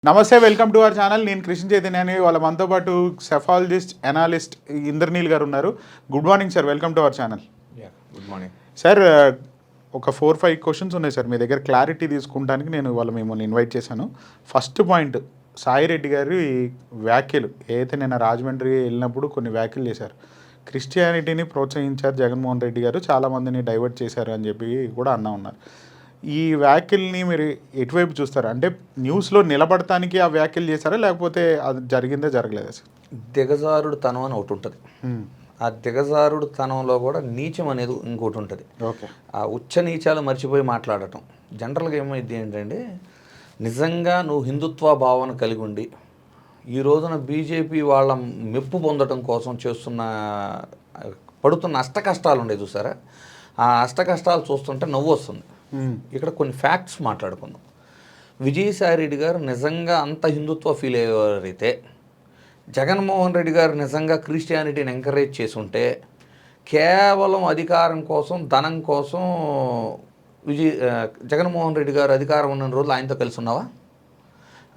నమస్తే, welcome to our channel. నేను కృష్ణ చైతన్యాని. వాళ్ళ మనతో పాటు సెఫాలజిస్ట్, ఎనాలిస్ట్ ఇంద్రనీల్ గారు ఉన్నారు. Good morning sir, welcome to our channel. Good morning sir. ఒక 4-5 క్వశ్చన్స్ ఉన్నాయి సార్ మీ దగ్గర క్లారిటీ తీసుకుంటానికి నేను మిమ్మల్ని ఇన్వైట్ చేశాను. ఫస్ట్ పాయింట్, సాయి రెడ్డి గారి వ్యాఖ్యలు ఏదైతే నేను రాజమండ్రి వెళ్ళినప్పుడు కొన్ని వ్యాఖ్యలు చేశారు. క్రిస్టియానిటీని ప్రోత్సహించారు జగన్మోహన్ రెడ్డి గారు, చాలామందిని డైవర్ట్ చేశారు అని చెప్పి కూడా అన్నా ఉన్నారు. ఈ వ్యాఖ్యల్ని మీరు ఎటువైపు చూస్తారు? అంటే న్యూస్లో నిలబడటానికి ఆ వ్యాఖ్యలు చేశారా, లేకపోతే అది జరిగిందే జరగలేదా సార్? దిగజారుడు తనం అని ఒకటి ఉంటుంది. ఆ దిగజారుడు తనంలో కూడా నీచం అనేది ఇంకోటి ఉంటుంది. ఓకే. ఆ ఉచ్చ నీచాలు మర్చిపోయి మాట్లాడటం. జనరల్గా ఏమైంది ఏంటంటే, నిజంగా నువ్వు హిందుత్వ భావన కలిగి ఉండి ఈ రోజున బీజేపీ వాళ్ళ మెప్పు పొందడం కోసం పడుతున్న అష్ట కష్టాలు ఉండే చూసారా, ఆ అష్ట కష్టాలు చూస్తుంటే నవ్వు వస్తుంది. ఇక్కడ కొన్ని ఫ్యాక్ట్స్ మాట్లాడుకుందాం. విజయసాయి రెడ్డి గారు నిజంగా అంత హిందుత్వ ఫీల్ అయ్యేవారైతే, జగన్మోహన్ రెడ్డి గారు నిజంగా క్రిస్టియానిటీని ఎంకరేజ్ చేసి ఉంటే, కేవలం అధికారం కోసం, ధనం కోసం జగన్మోహన్ రెడ్డి గారు అధికారం ఉన్న రోజులు ఆయనతో కలిసి ఉన్నావా?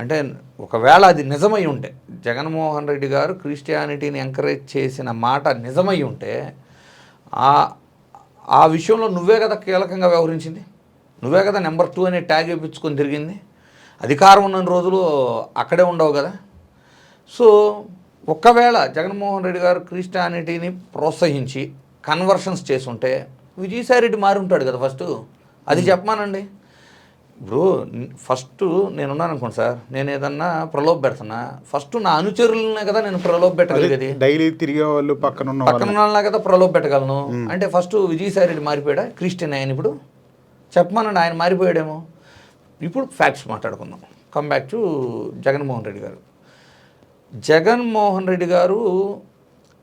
అంటే ఒకవేళ అది నిజమై ఉంటే, జగన్మోహన్ రెడ్డి గారు క్రిస్టియానిటీని ఎంకరేజ్ చేసిన మాట నిజమై ఉంటే, ఆ విషయంలో నువ్వే కదా కీలకంగా వ్యవహరించింది, నువ్వే కదా నెంబర్ 2 అనే ట్యాగ్ ఇప్పించుకొని తిరిగింది. అధికారం ఉన్న రోజులు అక్కడే ఉండవు కదా. సో ఒకవేళ జగన్మోహన్ రెడ్డి గారు క్రిస్టియానిటీని ప్రోత్సహించి కన్వర్షన్స్ చేసుంటే విజయసాయి రెడ్డి మారి ఉంటాడు కదా ఫస్ట్. అది చెప్పమానండి. ఇప్పుడు ఫస్ట్ నేనున్నాను అనుకోండి సార్, నేను ఏదన్నా ప్రలోభ పెడుతున్నా, ఫస్ట్ నా అనుచరులనే కదా నేను ప్రలోభ పెట్టగలిగేది. డైలీ తిరిగే వాళ్ళు పక్కన వాళ్ళ కదా ప్రలోభ పెట్టగలను. అంటే ఫస్ట్ విజయసాయి రెడ్డి మారిపోయాడా క్రిస్టియన్? ఆయన ఇప్పుడు చెప్పమనండి, ఆయన మారిపోయాడేమో. ఇప్పుడు ఫ్యాక్ట్స్ మాట్లాడుకుందాం. Come back to Jaganmohan Reddy గారు. జగన్మోహన్ రెడ్డి గారు,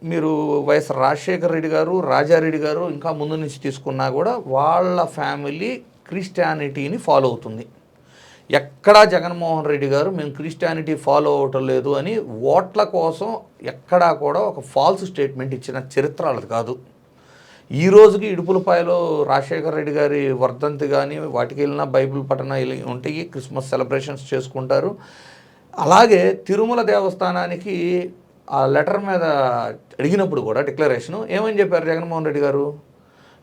మీరు వైఎస్ రాజశేఖర రెడ్డి గారు, రాజారెడ్డి గారు ఇంకా ముందు నుంచి తీసుకున్నా కూడా వాళ్ళ ఫ్యామిలీ క్రిస్టియానిటీని ఫాలో అవుతుంది. ఎక్కడా జగన్మోహన్ రెడ్డి గారు మేము క్రిస్టియానిటీ ఫాలో అవటం లేదు అని ఓట్ల కోసం ఎక్కడా కూడా ఒక ఫాల్స్ స్టేట్మెంట్ ఇచ్చిన చరిత్ర వాళ్ళది కాదు. ఈ రోజుకి ఇడుపులపాయలో రాజశేఖర రెడ్డి గారి వర్ధంతి కానీ వాటికి వెళ్ళినా బైబిల్ పఠన ఉంటాయి, క్రిస్మస్ సెలబ్రేషన్స్ చేసుకుంటారు. అలాగే తిరుమల దేవస్థానానికి ఆ లెటర్ మీద అడిగినప్పుడు కూడా డిక్లరేషను ఏమని చెప్పారు జగన్మోహన్ రెడ్డి గారు?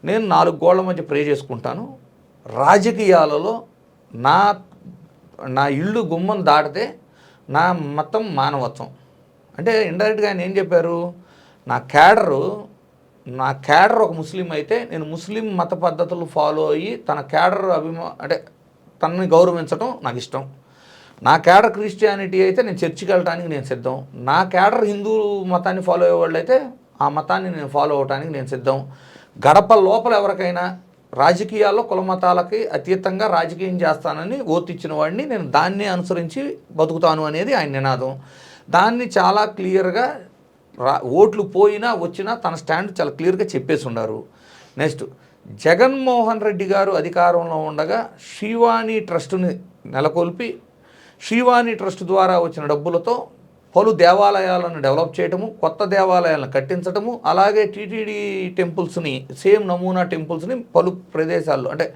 నేను 4 గోళ్ల మధ్య ప్రే చేసుకుంటాను, రాజకీయాలలో నా ఇల్లు గుమ్మం దాటితే నా మతం మానవత్వం. అంటే ఇండైరెక్ట్గా ఆయన ఏం చెప్పారు? నా క్యాడర్ ఒక ముస్లిం అయితే నేను ముస్లిం మత పద్ధతులు ఫాలో అయ్యి తన క్యాడర్ అంటే తనని గౌరవించడం నాకు ఇష్టం. నా క్యాడర్ క్రిస్టియానిటీ అయితే నేను చర్చికి వెళ్ళడానికి నేను సిద్ధం. నా క్యాడర్ హిందూ మతాన్ని ఫాలో అయ్యేవాళ్ళు అయితే ఆ మతాన్ని నేను ఫాలో అవడానికి నేను సిద్ధం. గడప లోపల ఎవరికైనా రాజకీయాల్లో కుల మతాలకి అతీతంగా రాజకీయం చేస్తానని ఓతిచ్చిన వాడిని నేను దాన్ని అనుసరించి బతుకుతాను అనేది ఆయన నినాదం. దాన్ని చాలా క్లియర్గా ఓట్లు పోయినా వచ్చినా తన స్టాండ్ చాలా క్లియర్గా చెప్పేసి ఉన్నారు. నెక్స్ట్, జగన్మోహన్ రెడ్డి గారు అధికారంలో ఉండగా శ్రీవాణి ట్రస్టుని నెలకొల్పి శ్రీవాణి ట్రస్ట్ ద్వారా వచ్చిన డబ్బులతో పలు దేవాలయాలను డెవలప్ చేయటము, కొత్త దేవాలయాలను కట్టించటము, అలాగే టీటీడీ టెంపుల్స్ని, సేమ్ నమూనా టెంపుల్స్ని పలు ప్రదేశాల్లో అంటే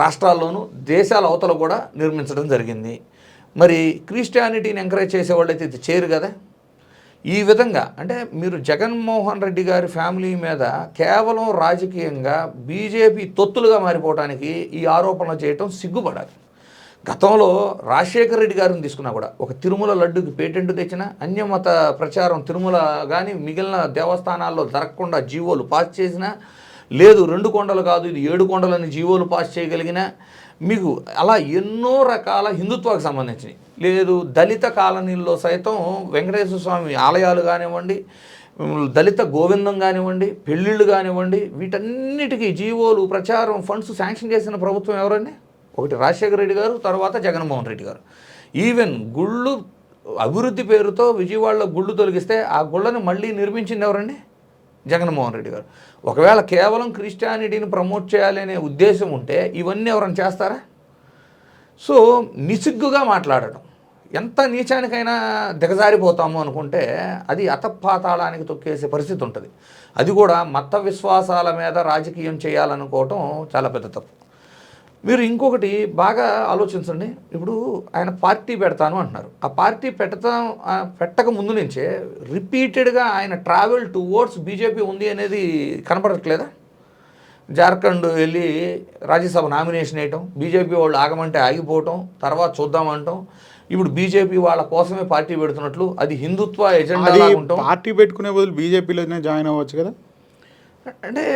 రాష్ట్రాల్లోనూ దేశాల అవతల కూడా నిర్మించడం జరిగింది. మరి క్రిస్టియానిటీని ఎంకరేజ్ చేసేవాళ్ళైతే ఇది చేయరు కదా. ఈ విధంగా అంటే మీరు జగన్మోహన్ రెడ్డి గారి ఫ్యామిలీ మీద కేవలం రాజకీయంగా బీజేపీ తొత్తులుగా మారిపోవడానికి ఈ ఆరోపణలు చేయటం సిగ్గుపడాలి. గతంలో రాజశేఖర రెడ్డి గారిని తీసుకున్నా కూడా ఒక తిరుమల లడ్డుకి పేటెంట్ తెచ్చిన, అన్యమత ప్రచారం తిరుమల కానీ మిగిలిన దేవస్థానాల్లో జరగకుండా జీవోలు పాస్ చేసిన, లేదు 2 కొండలు కాదు ఇది 7 కొండలని జీవోలు పాస్ చేయగలిగిన, మీకు అలా ఎన్నో రకాల హిందుత్వానికి సంబంధించినవి, లేదు దళిత కాలనీల్లో సైతం వెంకటేశ్వర స్వామి ఆలయాలు కానివ్వండి, దళిత గోవిందం కానివ్వండి, పెళ్ళిళ్ళు కానివ్వండి, వీటన్నిటికీ జీవోలు ప్రచారం ఫండ్స్ శాంక్షన్ చేసిన ప్రభుత్వం ఎవరండి? ఒకటి రాజశేఖర రెడ్డి గారు, తర్వాత జగన్మోహన్ రెడ్డి గారు. ఈవెన్ గుళ్ళు అభివృద్ధి పేరుతో విజయవాడలో గుళ్ళు తొలగిస్తే ఆ గుళ్ళని మళ్ళీ నిర్మించింది ఎవరండి? జగన్మోహన్ రెడ్డి గారు. ఒకవేళ కేవలం క్రిస్టియానిటీని ప్రమోట్ చేయాలి అనే ఉద్దేశం ఉంటే ఇవన్నీ ఎవరైనా చేస్తారా? సో నిసిగ్గుగా మాట్లాడటం, ఎంత నీచానికైనా దిగజారిపోతాము అనుకుంటే అది అతపాతాళానికి తొక్కేసే పరిస్థితి ఉంటుంది. అది కూడా మత విశ్వాసాల మీద రాజకీయం చేయాలనుకోవటం చాలా పెద్ద తప్పు. మీరు ఇంకొకటి బాగా ఆలోచించండి. ఇప్పుడు ఆయన పార్టీ పెడతాను అంటున్నారు. ఆ పార్టీ పెట్టక ముందు నుంచే రిపీటెడ్గా ఆయన ట్రావెల్ టువర్డ్స్ బీజేపీ ఉంది అనేది కనపడట్లేదా? జార్ఖండ్ వెళ్ళి రాజ్యసభ నామినేషన్ వేయటం, బీజేపీ వాళ్ళు ఆగమంటే ఆగిపోవటం, తర్వాత చూద్దామంటాం. ఇప్పుడు బీజేపీ వాళ్ళ కోసమే పార్టీ పెడుతున్నట్లు, అది హిందుత్వ ఎజెండా ఉంటాం. పార్టీ పెట్టుకునే బదులు బీజేపీలోనే జాయిన్ అవ్వచ్చు కదా. అంటే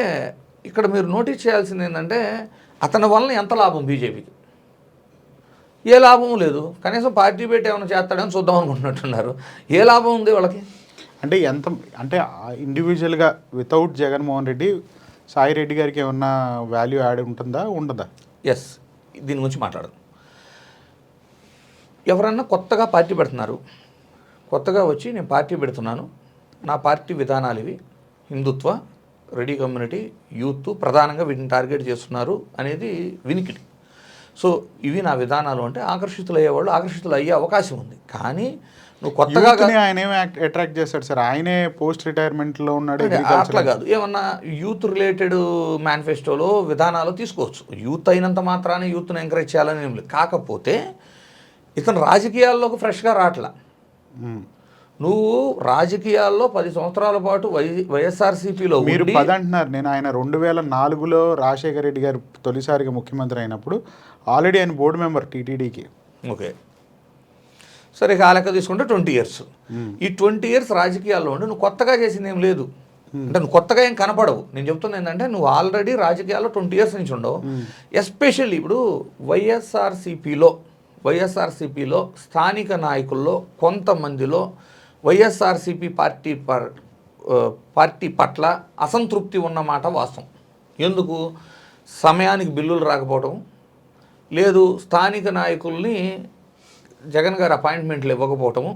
ఇక్కడ మీరు నోటీస్ చేయాల్సింది ఏంటంటే, అతని వలన ఎంత లాభం బీజేపీకి? ఏ లాభం లేదు. కనీసం పార్టీ పెట్టి ఏమైనా చేస్తాడని చూద్దాం అనుకుంటున్నట్టున్నారు. ఏ లాభం ఉంది వాళ్ళకి? అంటే అంటే ఇండివిజువల్గా వితౌట్ జగన్మోహన్ రెడ్డి సాయి రెడ్డి గారికి ఏమన్నా వాల్యూ యాడ్ ఉంటుందా, ఉండదా? ఎస్, దీని గురించి మాట్లాడదు. ఎవరన్నా కొత్తగా పార్టీ పెడుతున్నారు, కొత్తగా వచ్చి నేను పార్టీ పెడుతున్నాను, నా పార్టీ విధానాలు ఇవి, హిందుత్వ, రెడీ కమ్యూనిటీ, యూత్ ప్రధానంగా వీటిని టార్గెట్ చేస్తున్నారు అనేది వినికిడి. సో ఇవి నా విధానాలు అంటే ఆకర్షితులయ్యేవాళ్ళు ఆకర్షితులు అయ్యే అవకాశం ఉంది. కానీ నువ్వు కొత్తగా ఆయన ఏమి అట్రాక్ట్ చేస్తాడు సార్? ఆయనే పోస్ట్ రిటైర్మెంట్లో ఉన్నాడు. అట్లా కాదు, ఏమన్నా యూత్ రిలేటెడ్ మేనిఫెస్టోలో విధానాలు తీసుకోవచ్చు. యూత్ అయినంత మాత్రాన్ని యూత్ని ఎంకరేజ్ చేయాలని ఏం లేదు. కాకపోతే ఇతను రాజకీయాల్లోకి ఫ్రెష్గా రావట్లా. నువ్వు రాజకీయాల్లో 10 సంవత్సరాల పాటు వైఎస్ఆర్సీపీలో మీరు 10 అంటున్నారు. నేను ఆయన 2004లో రాజశేఖర రెడ్డి గారు తొలిసారిగా ముఖ్యమంత్రి అయినప్పుడు ఆల్రెడీ ఆయన బోర్డు మెంబర్ టీటీడీకి. ఓకే, సరే, ఆ లెక్క తీసుకుంటే 20 ఇయర్స్. ఈ 20 ఇయర్స్ రాజకీయాల్లో ఉండి నువ్వు కొత్తగా చేసింది ఏం లేదు. అంటే నువ్వు కొత్తగా ఏం కనపడవు. నేను చెప్తుంది ఏంటంటే, నువ్వు ఆల్రెడీ రాజకీయాల్లో 20 ఇయర్స్ నుంచి ఉండవు. ఎస్పెషల్లీ ఇప్పుడు వైఎస్ఆర్సీపీలో స్థానిక నాయకుల్లో కొంతమందిలో వైఎస్ఆర్సీపీ పార్టీ పట్ల అసంతృప్తి ఉన్నమాట వాస్తవం. ఎందుకు? సమయానికి బిల్లులు రాకపోవడం లేదు, స్థానిక నాయకుల్ని జగన్ గారు అపాయింట్మెంట్లు ఇవ్వకపోవటము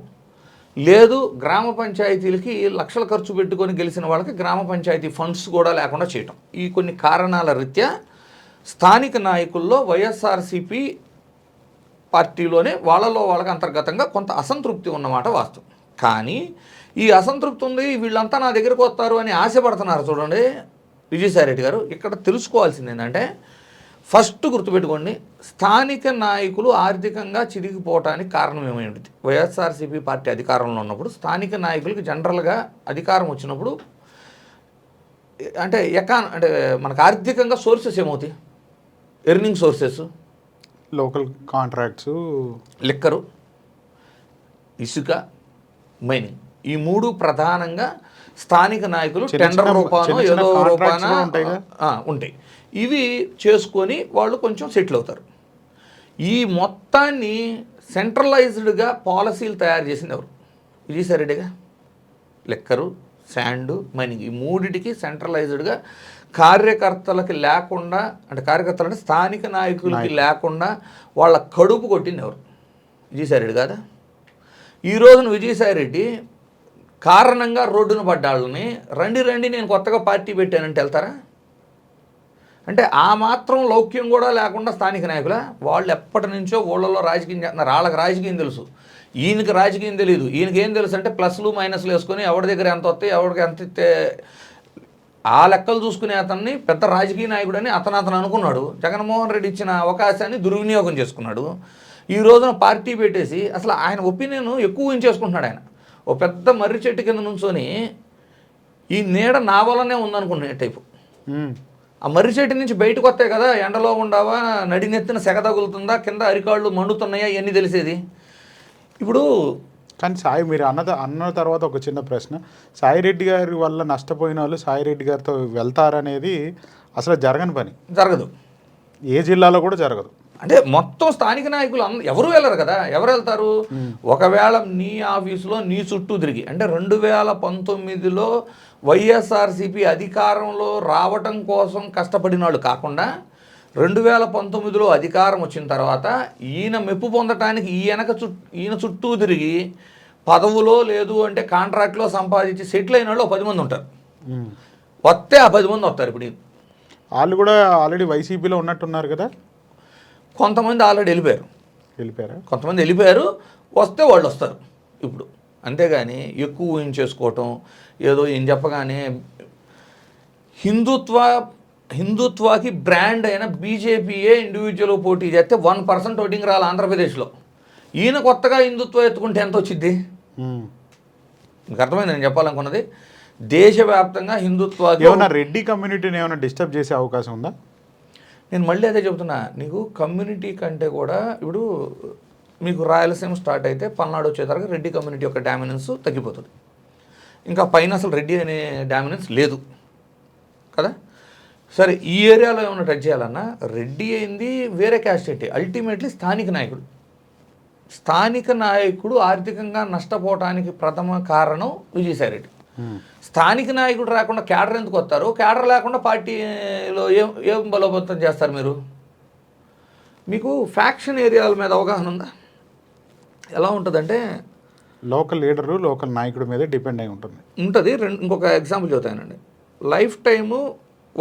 లేదు, గ్రామ పంచాయతీలకి లక్షలు ఖర్చు పెట్టుకొని గెలిచిన వాళ్ళకి గ్రామ పంచాయతీ ఫండ్స్ కూడా లేకుండా చేయటం. ఈ కొన్ని కారణాల రీత్యా స్థానిక నాయకుల్లో వైఎస్ఆర్సీపీ పార్టీలోనే వాళ్ళకి అంతర్గతంగా కొంత అసంతృప్తి ఉన్నమాట వాస్తవం. కానీ ఈ అసంతృప్తి ఉంది, వీళ్ళంతా నా దగ్గరకు వస్తారు అని ఆశపడుతున్నారు చూడండి విజయసాయి రెడ్డి గారు. ఇక్కడ తెలుసుకోవాల్సింది ఏంటంటే, ఫస్ట్ గుర్తుపెట్టుకోండి, స్థానిక నాయకులు ఆర్థికంగా చిరిగిపోవటానికి కారణం ఏమై ఉంటుంది? వైఎస్ఆర్సీపీ పార్టీ అధికారంలో ఉన్నప్పుడు స్థానిక నాయకులకి జనరల్గా అధికారం వచ్చినప్పుడు అంటే అంటే మనకు ఆర్థికంగా సోర్సెస్ ఏమవుతాయి? Earning sources, local contracts, liquor, ఇసుక, మైనింగ్. ఈ 3 ప్రధానంగా స్థానిక నాయకులు టెండర్ రూపానో ఏదో రూపాన ఉంటాయి. ఇవి చేసుకొని వాళ్ళు కొంచెం సెటిల్ అవుతారు. ఈ మొత్తాన్ని సెంట్రలైజ్డ్గా పాలసీలు తయారు చేసింది ఎవరు? విజయసాయి రెడ్డిగా. లిక్కరు, శాండు, మైనింగ్, ఈ 3టికి సెంట్రలైజ్డ్గా కార్యకర్తలకి లేకుండా, అంటే కార్యకర్తలు అంటే స్థానిక నాయకులకి లేకుండా వాళ్ళ కడుపు కొట్టింది ఎవరు? విజయసాయి రెడ్డి కాదా? ఈ రోజున విజయసాయి రెడ్డి కారణంగా రోడ్డున పడ్డాళ్ళని రండి నేను కొత్తగా పార్టీ పెట్టానంటే వెళ్తారా? అంటే ఆ మాత్రం లౌక్యం కూడా లేకుండా స్థానిక నాయకుల వాళ్ళు ఎప్పటి నుంచో ఊళ్ళలో రాజకీయం చేస్తున్నారు. వాళ్ళకి రాజకీయం తెలుసు, ఈయనకి రాజకీయం తెలియదు. ఈయనకి ఏం తెలుసు అంటే ప్లస్లు మైనస్లు వేసుకొని ఎవరి దగ్గర ఎంత వస్తాయి, ఎవరికి ఎంత ఇస్తే ఆ లెక్కలు చూసుకునే అతన్ని పెద్ద రాజకీయ నాయకుడని అతను అనుకున్నాడు. జగన్మోహన్ రెడ్డి ఇచ్చిన అవకాశాన్ని దుర్వినియోగం చేసుకున్నాడు. ఈ రోజున పార్టీ పెట్టేసి అసలు ఆయన ఒపీనియన్ ఎక్కువ చేసుకుంటున్నాడు. ఆయన ఓ పెద్ద మర్రి చెట్టు కింద నుంచొని ఈ నీడ నా వల్లనే ఉందనుకునే టైపు. ఆ మర్రి చెట్టు నుంచి బయటకు వస్తాయి కదా, ఎండలో ఉండవా, నడినెత్తిన సెగ తగులుతుందా, కింద అరికాళ్ళు మండుతున్నాయా, ఇవన్నీ తెలిసేది. ఇప్పుడు కానీ సాయి మీరు అన్న తర్వాత ఒక చిన్న ప్రశ్న, సాయి రెడ్డి గారి వల్ల నష్టపోయిన వాళ్ళు సాయి రెడ్డి గారితో వెళ్తారనేది అసలు జరగని పని. జరగదు, ఏ జిల్లాలో కూడా జరగదు. అంటే మొత్తం స్థానిక నాయకులు ఎవరు వెళ్ళరు కదా. ఎవరు వెళ్తారు? ఒకవేళ నీ ఆఫీసులో నీ చుట్టూ తిరిగి, అంటే 2019లో వైఎస్ఆర్సీపీ అధికారంలో రావటం కోసం కష్టపడిన వాళ్ళు కాకుండా 2019లో అధికారం వచ్చిన తర్వాత ఈయన మెప్పు పొందటానికి ఈయన చుట్టూ తిరిగి పదవులో లేదు అంటే కాంట్రాక్ట్లో సంపాదించి సెటిల్ అయిన వాళ్ళు 10 మంది ఉంటారు. వస్తే ఆ 10 మంది వస్తారు. ఇప్పుడు వాళ్ళు కూడా ఆల్రెడీ వైసీపీలో ఉన్నట్టున్నారు కదా. కొంతమంది ఆల్రెడీ వెళ్ళిపోయారు, కొంతమంది వెళ్ళిపోయారు, వస్తే వాళ్ళు వస్తారు ఇప్పుడు. అంతేగాని ఎక్కువ ఊహించేసుకోవటం, ఏదో ఏం చెప్పగానే హిందుత్వ హిందుత్వాకి బ్రాండ్ అయిన బీజేపీయే ఇండివిజువల్ పోటీ చేస్తే 1% ఓటింగ్ రాలి ఆంధ్రప్రదేశ్లో. ఈయన కొత్తగా హిందుత్వం ఎత్తుకుంటే ఎంత వచ్చింది? మీకు అర్థమైంది నేను చెప్పాలనుకున్నది. దేశవ్యాప్తంగా హిందుత్వాకి ఏమన్నా రెడ్డి కమ్యూనిటీని ఏమైనా డిస్టర్బ్ చేసే అవకాశం ఉందా? నేను మళ్ళీ అదే చెబుతున్నా, నీకు కమ్యూనిటీ కంటే కూడా ఇప్పుడు మీకు రాయలసీమ స్టార్ట్ అయితే పల్నాడు వచ్చేసరికి రెడ్డి కమ్యూనిటీ యొక్క డామినెన్స్ తగ్గిపోతుంది. ఇంకా పైన అసలు రెడ్డి అనే డామినెన్స్ లేదు కదా. సరే, ఈ ఏరియాలో ఏమైనా టచ్ చేయాలన్నా రెడ్డి అయింది వేరే క్యాస్ట్ ఏంటి, అల్టిమేట్లీ స్థానిక నాయకుడు. స్థానిక నాయకుడు ఆర్థికంగా నష్టపోవటానికి ప్రథమ కారణం విజయసాయిరెడ్డి. స్థానిక నాయకుడు రాకుండా క్యాడర్ ఎందుకు వస్తారు? క్యాడర్ లేకుండా పార్టీలో ఏం బలోపేతం చేస్తారు మీరు? మీకు ఫ్యాక్షన్ ఏరియాల మీద అవగాహన ఉందా? ఎలా ఉంటుందంటే లోకల్ లీడరు లోకల్ నాయకుడి మీద డిపెండ్ అయి ఉంటుంది. ఇంకొక ఎగ్జాంపుల్ చెబుతానండి. లైఫ్ టైము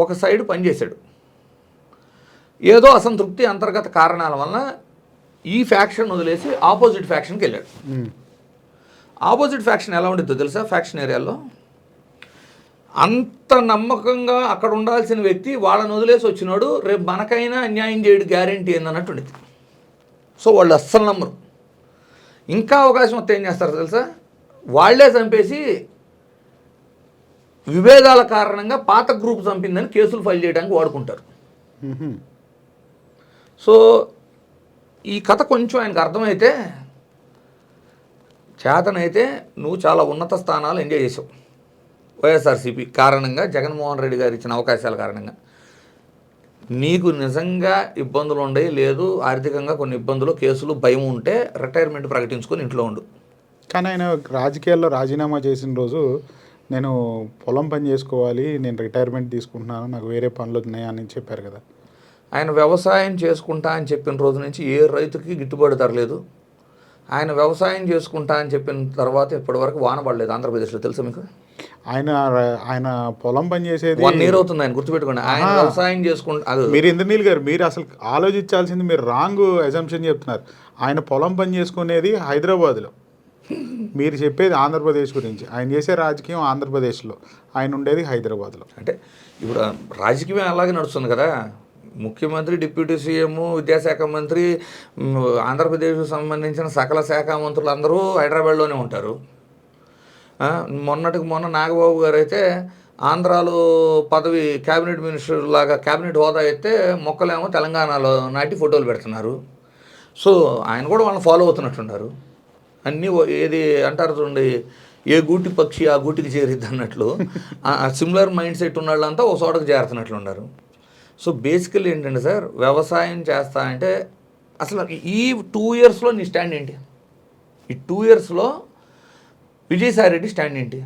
ఒక సైడ్ పనిచేశాడు, ఏదో అసంతృప్తి అంతర్గత కారణాల వలన ఈ ఫ్యాక్షన్ వదిలేసి ఆపోజిట్ ఫ్యాక్షన్కి వెళ్ళాడు. ఆపోజిట్ ఫ్యాక్షన్ ఎలా ఉంటుందో తెలుసా? ఫ్యాక్షన్ ఏరియాలో అంత నమ్మకంగా అక్కడ ఉండాల్సిన వ్యక్తి వాళ్ళని వదిలేసి వచ్చినాడు, రేపు మనకైనా అన్యాయం చేయడు గ్యారెంటీ ఏందన్నట్టు ఉండేది. సో వాళ్ళు అస్సలు నమ్మరు. ఇంకా అవకాశం వస్తే ఏం చేస్తారు తెలుసా? వాళ్లే చంపేసి విభేదాల కారణంగా పాత గ్రూప్ చంపిందని కేసులు ఫైల్ చేయడానికి వాడుకుంటారు. సో ఈ కథ కొంచెం ఆయనకు అర్థమైతే, చేతనైతే నువ్వు చాలా ఉన్నత స్థానాలు ఎంజాయ్ చేసావు వైఎస్ఆర్సీపీ కారణంగా, జగన్మోహన్ రెడ్డి గారు ఇచ్చిన అవకాశాల కారణంగా. నీకు నిజంగా ఇబ్బందులు ఉండవు, లేదు ఆర్థికంగా కొన్ని ఇబ్బందులు, కేసులు, భయం ఉంటే రిటైర్మెంట్ ప్రకటించుకొని ఇంట్లో ఉండు. కానీ ఆయన రాజకీయాల్లో రాజీనామా చేసిన రోజు నేను పొలం పని చేసుకోవాలి, నేను రిటైర్మెంట్ తీసుకుంటున్నాను, నాకు వేరే పనులు ఉన్నాయి అని చెప్పారు కదా. ఆయన వ్యవసాయం చేసుకుంటా అని చెప్పిన రోజు నుంచి ఏ రైతుకి గిట్టుబాటు ధర లేదు. ఆయన వ్యవసాయం చేసుకుంటా అని చెప్పిన తర్వాత ఇప్పటివరకు వాన పడలేదు ఆంధ్రప్రదేశ్లో, తెలుసా మీకు? ఆయన పొలం పని చేసేది 1 year అవుతుంది. ఆయన గుర్తుపెట్టుకోండి, ఆయన వ్యవసాయం చేసుకుంటా. మీరు ఇంద్రనీల్ గారు, మీరు అసలు ఆలోచించాల్సింది, మీరు రాంగ్ అజంప్షన్ చెప్తున్నారు. ఆయన పొలం పని చేసుకునేది హైదరాబాద్లో, మీరు చెప్పేది ఆంధ్రప్రదేశ్ గురించి. ఆయన చేసే రాజకీయం ఆంధ్రప్రదేశ్లో, ఆయన ఉండేది హైదరాబాద్లో. అంటే ఇప్పుడు రాజకీయం అలాగే నడుస్తుంది కదా. ముఖ్యమంత్రి, డిప్యూటీ సీఎం, విద్యాశాఖ మంత్రి, ఆంధ్రప్రదేశ్కు సంబంధించిన సకల శాఖ మంత్రులు అందరూ హైదరాబాద్లోనే ఉంటారు. మొన్నటికి మొన్న నాగబాబు గారు అయితే ఆంధ్రాలో పదవి క్యాబినెట్ మినిస్టర్ లాగా క్యాబినెట్ హోదా అయితే మొక్కలేమో తెలంగాణలో నాటి ఫోటోలు పెడుతున్నారు. సో ఆయన కూడా వాళ్ళని ఫాలో అవుతున్నట్టున్నారు. అన్నీ ఏది అంటారు చూడండి, ఏ గూటి పక్షి ఆ గూటికి చేరిద్ది అన్నట్లు సిమిలర్ మైండ్ సెట్ ఉన్న వాళ్ళంతా ఒక చోటకు చేరుతున్నట్లు ఉన్నారు. సో బేసికల్లీ ఏంటంటే సార్, వ్యవసాయం చేస్తా అంటే అసలు ఈ 2 yearsలో నీ స్టాండ్ ఏంటి? ఈ 2 yearsలో విజయసాయిరెడ్డి స్టాండ్ ఏంటి?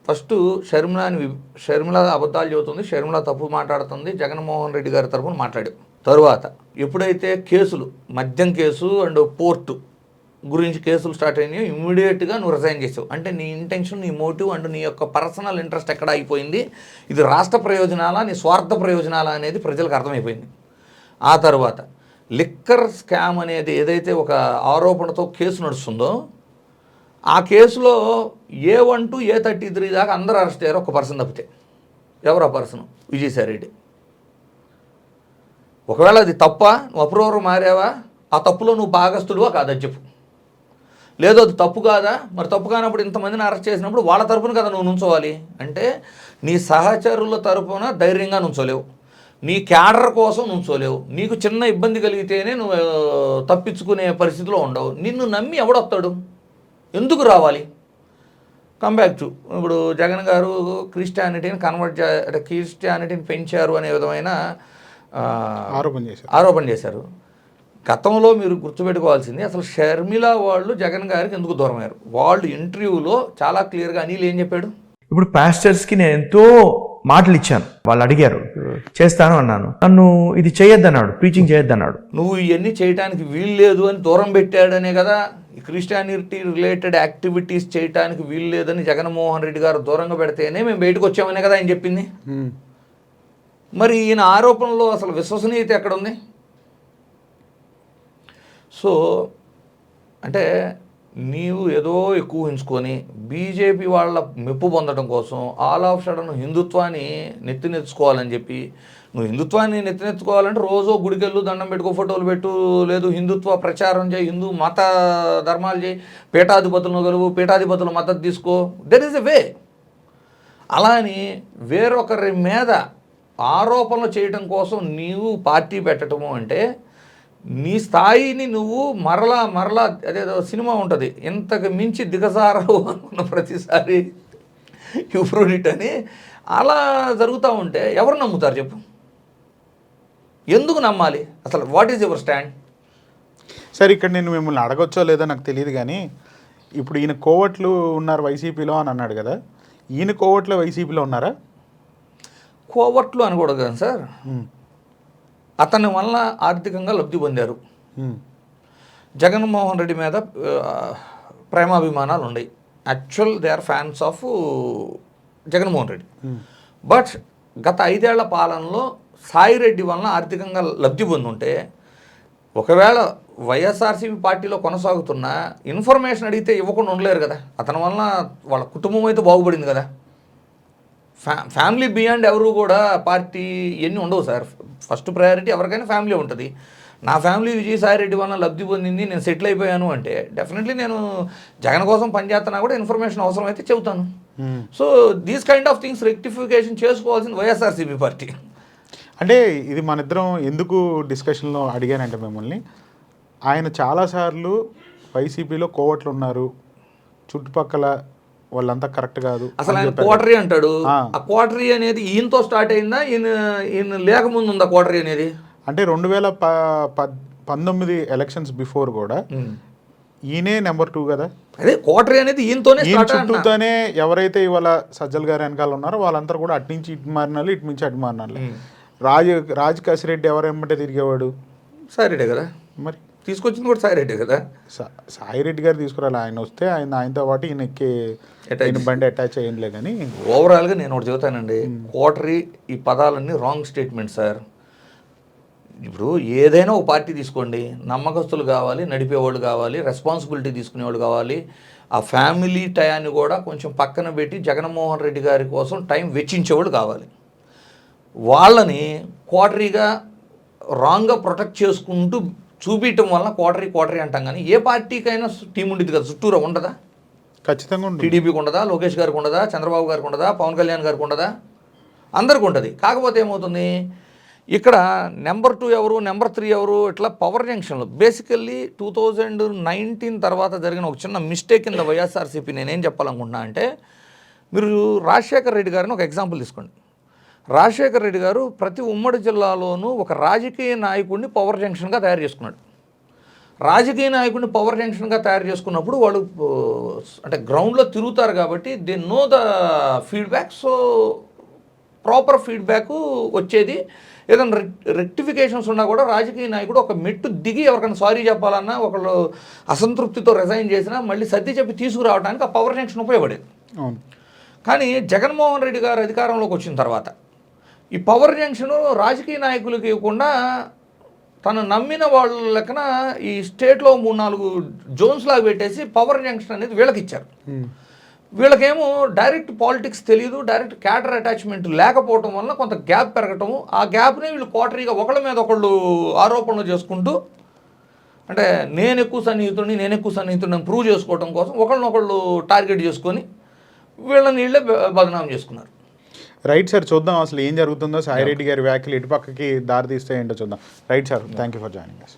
ఫస్ట్ షర్మిల అబద్ధాలు చెబుతుంది, షర్మిల తప్పు మాట్లాడుతుంది, జగన్మోహన్ రెడ్డి గారి తరఫున మాట్లాడావు. తరువాత ఎప్పుడైతే కేసులు, మద్యం కేసు అండ్ పోర్టు గురించి కేసులు స్టార్ట్ అయినాయో ఇమ్మీడియట్గా నువ్వు రిజైన్ చేసావు. అంటే నీ ఇంటెన్షన్, నీ మోటివ్ అండ్ నీ యొక్క పర్సనల్ ఇంట్రెస్ట్ ఎక్కడ అయిపోయింది, ఇది రాష్ట్ర ప్రయోజనాలా నీ స్వార్థ ప్రయోజనాలా అనేది ప్రజలకు అర్థమైపోయింది. ఆ తర్వాత లిక్కర్ స్కామ్ అనేది ఏదైతే ఒక ఆరోపణతో కేసు నడుస్తుందో, ఆ కేసులో A1 to A33 దాకా అందరూ అరెస్ట్ అయ్యారు, ఒక పర్సన్ తప్పితే. ఎవరు ఆ పర్సన్? విజయసాయిరెడ్డి. ఒకవేళ అది తప్ప, నువ్వు అప్రూవర్ మారావా, ఆ తప్పులో నువ్వు భాగస్తుడువా కాదని చెప్పు. లేదు అది తప్పు కాదా, మరి తప్పు కానప్పుడు ఇంతమందిని అరెస్ట్ చేసినప్పుడు వాళ్ళ తరపున కదా నువ్వు నుంచోవాలి. అంటే నీ సహచరుల తరపున ధైర్యంగా నుంచోలేవు, నీ క్యాడర్ కోసం నుంచోలేవు, నీకు చిన్న ఇబ్బంది కలిగితేనే నువ్వు తప్పించుకునే పరిస్థితిలో ఉండవు. నిన్ను నమ్మి ఎవడొస్తాడు? ఎందుకు రావాలి? కంబ్యాక్ టు ఇప్పుడు జగన్ గారు క్రిస్టియానిటీని క్రిస్టియానిటీని పెంచారు అనే విధమైన ఆరోపణ చేశారు. గతంలో మీరు గుర్తుపెట్టుకోవాల్సింది, అసలు షర్మిల వాళ్ళు జగన్ గారికి ఎందుకు దూరం అయ్యారు? వాళ్ళు ఇంటర్వ్యూలో చాలా క్లియర్గా అనిల్ ఏం చెప్పాడు? ఇప్పుడు పాస్టర్స్కి నేను ఎంతో మాటలు ఇచ్చాను, వాళ్ళు అడిగారు, చేస్తాను అన్నాను, నన్ను ఇది చేయొద్దన్నాడు, ప్రీచింగ్ చేయొద్దన్నాడు. నువ్వు ఇవన్నీ చేయడానికి వీలు లేదు అని దూరం పెట్టాడనే కదా, క్రిస్టియానిటీ రిలేటెడ్ యాక్టివిటీస్ చేయడానికి వీలు లేదని జగన్మోహన్ రెడ్డి గారు దూరంగా పెడితేనే మేము బయటకు వచ్చామనే కదా ఆయన చెప్పింది. మరి ఈయన ఆరోపణలో అసలు విశ్వసనీయత ఎక్కడుంది? సో అంటే నీవు ఏదో ఎక్కువ ఊహించుకొని బీజేపీ వాళ్ళ మెప్పు పొందడం కోసం ఆల్ ఆఫ్ సడన్ హిందుత్వాన్ని నెత్తినెచ్చుకోవాలని చెప్పి, నువ్వు హిందుత్వాన్ని నెత్తినెత్తుకోవాలంటే రోజు గుడికెళ్ళు, దండం పెట్టుకో, ఫోటోలు పెట్టు, లేదు హిందుత్వ ప్రచారం చేయి, హిందూ మత ధర్మాలు చేయి, పీఠాధిపతులను గెలువు, పీఠాధిపతుల మద్దతు తీసుకో, దెర్ ఈజ్ ఎ వే. అలా అని వేరొకరి మీద ఆరోపణలు చేయడం కోసం నీవు పార్టీ పెట్టడము అంటే నీ స్థాయిని నువ్వు మరలా అదేదో సినిమా ఉంటుంది, ఇంతకు మించి దిగజారవు అనుకున్న ప్రతిసారి యూఫ్రోనిట్ అని అలా జరుగుతూ ఉంటే ఎవరు నమ్ముతారు చెప్పు? ఎందుకు నమ్మాలి అసలు? What is your stand? Sir ఇక్కడ నేను మిమ్మల్ని అడగొచ్చో లేదో నాకు తెలియదు కానీ ఇప్పుడు ఈయన కోవట్లు ఉన్నారు వైసీపీలో అని అన్నాడు కదా, ఈయన కోవట్లో వైసీపీలో ఉన్నారా? కోవట్లు అనకూడదు కదా సార్, అతని వల్ల ఆర్థికంగా లబ్ధి పొందారు. జగన్మోహన్ రెడ్డి మీద ప్రేమాభిమానాలు ఉన్నాయి. Actual they are fans of Jaganmohan Reddy. But గత 5 ఏళ్ల పాలనలో సాయిరెడ్డి వలన ఆర్థికంగా లబ్ధి పొందుంటే, ఒకవేళ వైఎస్ఆర్సీపీ పార్టీలో కొనసాగుతున్న ఇన్ఫర్మేషన్ అడిగితే ఇవ్వకుండా ఉండలేరు కదా. అతని వలన వాళ్ళ కుటుంబం అయితే బాగుపడింది కదా. ఫ్యామిలీ బియాండ్ ఎవరు కూడా పార్టీ ఇవన్నీ ఉండవు సార్. ఫస్ట్ ప్రయారిటీ ఎవరికైనా ఫ్యామిలీ ఉంటుంది. నా ఫ్యామిలీ విజయసాయిరెడ్డి వలన లబ్ధి పొందింది, నేను సెటిల్ అయిపోయాను అంటే డెఫినెట్లీ నేను జగన్ కోసం పనిచేస్తున్నా కూడా ఇన్ఫర్మేషన్ అవసరం అయితే చెబుతాను. So these kind of things rectification చేసుకోవాల్సింది వైఎస్ఆర్సీపీ పార్టీ. అంటే ఇది మన ఇద్దరం ఎందుకు డిస్కషన్లో అడిగానంటే మిమ్మల్ని, ఆయన చాలాసార్లు వైసీపీలో కోవట్లు ఉన్నారు, చుట్టుపక్కల వాళ్ళంతా కరెక్ట్ కాదు అసలు ఆయన క్వార్టరీ అంటాడు. ఆ క్వార్టరీ అనేది ఈయనతో స్టార్ట్ అయిందా, ఈయన లేకముందు ఉందా క్వార్టరీ అనేది? అంటే 2019 ఎలక్షన్స్ బిఫోర్ కూడా ఈయనే నెంబర్ 2 కదా. అదే క్వార్టరీ అనేది ఈయనతోనే స్టార్ట్. చుట్టూతోనే ఎవరైతే ఇవాళ సజ్జల్ గారి వెనకాల ఉన్నారో వాళ్ళంతా కూడా అటు నుంచి ఇటు మారినారు, ఇటు నుంచి అటు మారినారు. రాజ్ కసిరెడ్డి ఎవరేమంటే తిరిగేవాడు? సాయిరెడ్డి కదా. మరి తీసుకొచ్చింది కూడా సాయిరెడ్డి కదా. సాయిరెడ్డి గారు తీసుకురాలి. ఆయన వస్తే ఆయనతో పాటు ఈయన బండి అటాచ్ అయ్యిందిలే. కానీ ఓవరాల్గా నేను ఒకటి చెబుతానండి, క్వార్టరీ ఈ పదాలన్నీ రాంగ్ స్టేట్మెంట్ సార్. ఇప్పుడు ఏదైనా ఒక పార్టీ తీసుకోండి, నమ్మకస్తులు కావాలి, నడిపేవాళ్ళు కావాలి, రెస్పాన్సిబిలిటీ తీసుకునేవాళ్ళు కావాలి. ఆ ఫ్యామిలీ టయాన్ని కూడా కొంచెం పక్కన పెట్టి జగన్మోహన్ రెడ్డి గారి కోసం టైం వెచ్చించేవాళ్ళు కావాలి. వాళ్ళని క్వార్టరీగా రాంగ్గా ప్రొటెక్ట్ చేసుకుంటూ చూపించడం వల్ల క్వార్టరీ అంటాం. కానీ ఏ పార్టీకైనా టీం ఉండేది కదా, చుట్టూరా ఉండదా? ఖచ్చితంగా ఉంటుంది. టీడీపీకి ఉండదా, లోకేష్ గారికి ఉండదా, చంద్రబాబు గారికి ఉండదా, పవన్ కళ్యాణ్ గారికి ఉండదా? అందరికి ఉంటుంది. కాకపోతే ఏమవుతుంది, ఇక్కడ నెంబర్ 2 ఎవరు, నెంబర్ 3 ఎవరు, ఇట్లా పవర్ జంక్షన్లు. బేసికల్లీ 2019 తర్వాత జరిగిన ఒక చిన్న మిస్టేక్ ఇన్ ద వైఎస్ఆర్సీపీ నేనేం చెప్పాలనుకుంటున్నా అంటే, మీరు రాజశేఖర్ రెడ్డి గారిని ఒక ఎగ్జాంపుల్ తీసుకోండి. రాజశేఖర్ రెడ్డి గారు ప్రతి ఉమ్మడి జిల్లాలోనూ ఒక రాజకీయ నాయకుడిని పవర్ జంక్షన్గా తయారు చేసుకున్నాడు. రాజకీయ నాయకుడిని పవర్ జంక్షన్గా తయారు చేసుకున్నప్పుడు వాళ్ళు అంటే గ్రౌండ్లో తిరుగుతారు కాబట్టి they know the feedback. So proper feedback వచ్చేది. ఏదైనా రెక్టిఫికేషన్స్ ఉన్నా కూడా రాజకీయ నాయకుడు ఒక మెట్టు దిగి ఎవరికైనా సారీ చెప్పాలన్నా, ఒకళ్ళు అసంతృప్తితో రిజైన్ చేసినా మళ్ళీ సర్ది చెప్పి తీసుకురావడానికి ఆ పవర్ జంక్షన్ ఉపయోగపడేది. కానీ జగన్మోహన్ రెడ్డి గారు అధికారంలోకి వచ్చిన తర్వాత ఈ పవర్ జంక్షన్ రాజకీయ నాయకులకి ఇవ్వకుండా తను నమ్మిన వాళ్ళ లెక్కన ఈ స్టేట్లో 3-4 జోన్స్ లాగా పెట్టేసి పవర్ జంక్షన్ అనేది వీళ్ళకి ఇచ్చారు. వీళ్ళకేమో డైరెక్ట్ పాలిటిక్స్ తెలియదు, డైరెక్ట్ క్యాడర్ అటాచ్మెంట్ లేకపోవటం వల్ల కొంత గ్యాప్ పెరగటము. ఆ గ్యాప్ని వీళ్ళు క్వార్టరీగా ఒకళ్ళ మీద ఒకళ్ళు ఆరోపణలు చేసుకుంటూ, అంటే నేను ఎక్కువ సన్నిహితుడిని ప్రూవ్ చేసుకోవడం కోసం ఒకళ్ళనొకళ్ళు టార్గెట్ చేసుకొని వీళ్ళని వీళ్ళే బదనాం చేసుకున్నారు. రైట్ సార్, చూద్దాం అసలు ఏం జరుగుతుందో. సాయిరెడ్డి గారి వ్యాఖ్యలు ఇటు పక్కకి దారి తీస్తే ఏంటో చూద్దాం. Right sir, thank you for joining us.